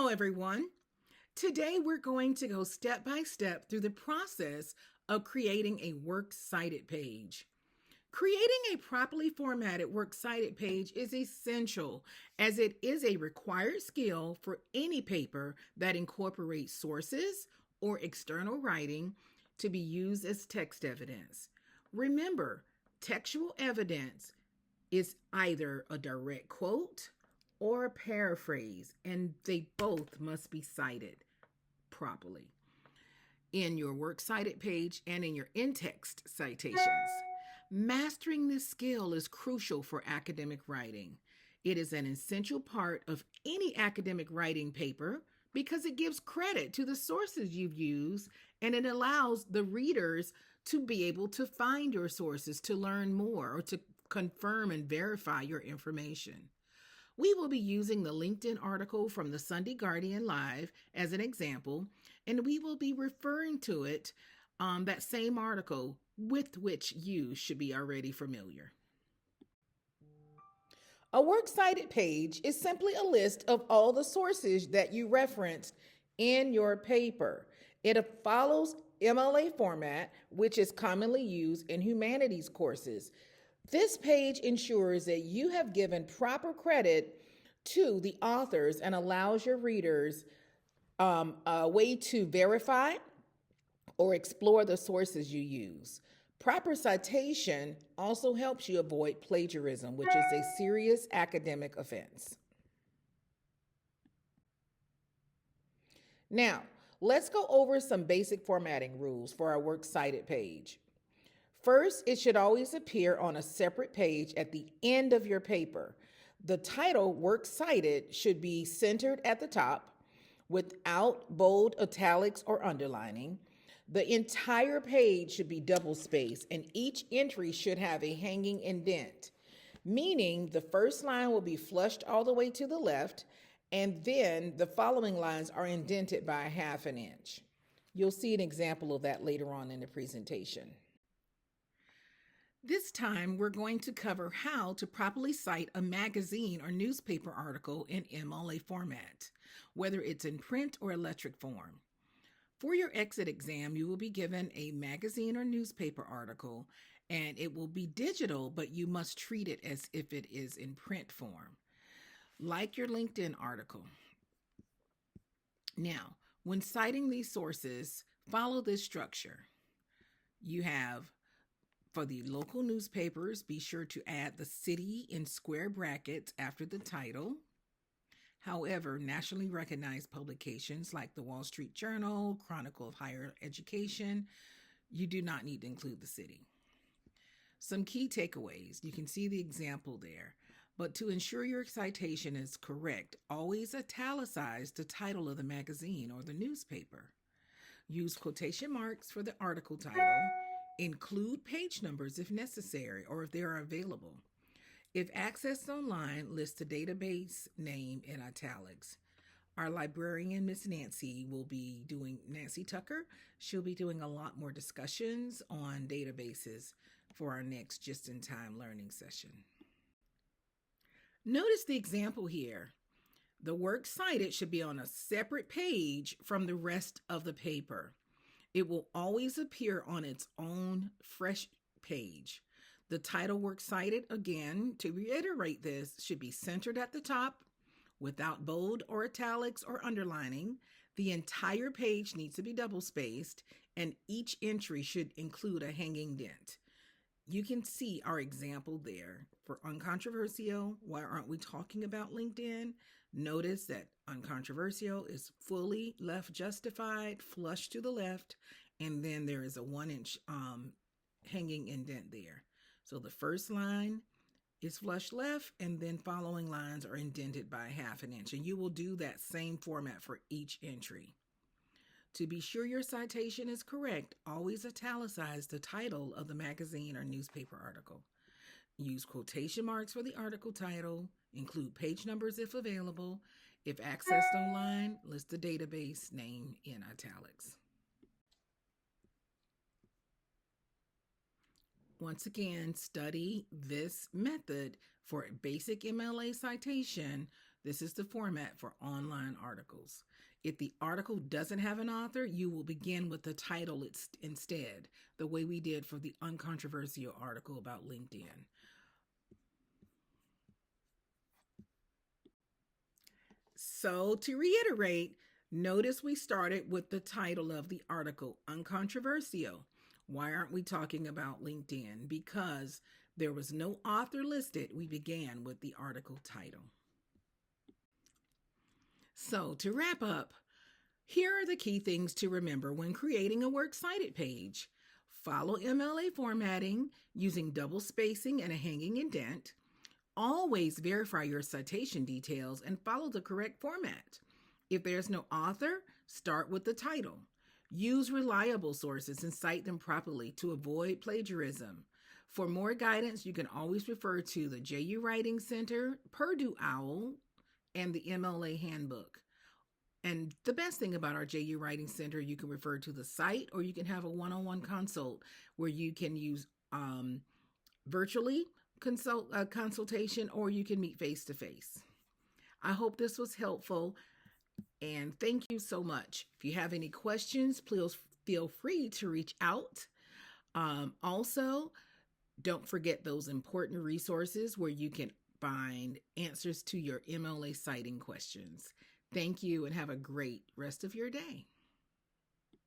Hello, everyone. Today, we're going to go step by step through the process of creating a works cited page. Creating a properly formatted works cited page is essential as it is a required skill for any paper that incorporates sources or external writing to be used as text evidence. Remember, textual evidence is either a direct quote or a paraphrase, and they both must be cited properly in your works cited page and in your in-text citations. Mastering this skill is crucial for academic writing. It is an essential part of any academic writing paper because it gives credit to the sources you've used and it allows the readers to be able to find your sources to learn more or to confirm and verify your information. We will be using the LinkedIn article from the Sunday Guardian Live as an example, and we will be referring to it, that same article with which you should be already familiar. A works cited page is simply a list of all the sources that you referenced in your paper. It follows MLA format, which is commonly used in humanities courses. This page ensures that you have given proper credit to the authors and allows your readers a way to verify or explore the sources you use. Proper citation also helps you avoid plagiarism, which is a serious academic offense. Now, let's go over some basic formatting rules for our works cited page. First, it should always appear on a separate page at the end of your paper. The title, Works Cited, should be centered at the top without bold italics or underlining. The entire page should be double-spaced, and each entry should have a hanging indent, meaning the first line will be flushed all the way to the left, and then the following lines are indented by 1/2 inch. You'll see an example of that later on in the presentation. This time, we're going to cover how to properly cite a magazine or newspaper article in MLA format, whether it's in print or electric form. For your exit exam, you will be given a magazine or newspaper article, and it will be digital, but you must treat it as if it is in print form, like your LinkedIn article. Now, when citing these sources, follow this structure. You have, for the local newspapers, be sure to add the city in square brackets after the title. However, nationally recognized publications like the Wall Street Journal, Chronicle of Higher Education, you do not need to include the city. Some key takeaways. You can see the example there. But to ensure your citation is correct, always italicize the title of the magazine or the newspaper. Use quotation marks for the article title. Include page numbers if necessary or if they are available. If accessed online, list the database name in italics. Our librarian, Miss Nancy, Nancy Tucker, she'll be doing a lot more discussions on databases for our next just-in-time learning session. Notice the example here. The works cited should be on a separate page from the rest of the paper. It will always appear on its own fresh page. The title works cited, again, to reiterate this, should be centered at the top without bold or italics or underlining. The entire page needs to be double-spaced, and each entry should include a hanging dent. You can see our example there. For uncontroversial, why aren't we talking about LinkedIn? Notice that uncontroversial is fully left justified, flush to the left, and then there is a 1-inch hanging indent there. So the first line is flush left, and then following lines are indented by 1/2 inch. And you will do that same format for each entry. To be sure your citation is correct, always italicize the title of the magazine or newspaper article. Use quotation marks for the article title. Include page numbers if available. If accessed online, list the database name in italics. Once again, study this method for basic MLA citation This is the format for online articles. If the article doesn't have an author, you will begin with the title instead, the way we did for the uncontroversial article about LinkedIn. So, to reiterate, notice we started with the title of the article, Uncontroversial. Why aren't we talking about LinkedIn? Because there was no author listed. We began with the article title. So, to wrap up, here are the key things to remember when creating a works cited page. Follow MLA formatting using double spacing and a hanging indent. Always verify your citation details and follow the correct format. If there's no author, start with the title. Use reliable sources and cite them properly to avoid plagiarism. For more guidance, you can always refer to the JU Writing Center, Purdue OWL, and the MLA Handbook. And the best thing about our JU Writing Center, you can refer to the site, or you can have a one-on-one consult where you can use virtually consultation, or you can meet face-to-face. I hope this was helpful, and thank you so much. If you have any questions, please feel free to reach out. Also, don't forget those important resources where you can find answers to your MLA citing questions. Thank you and have a great rest of your day.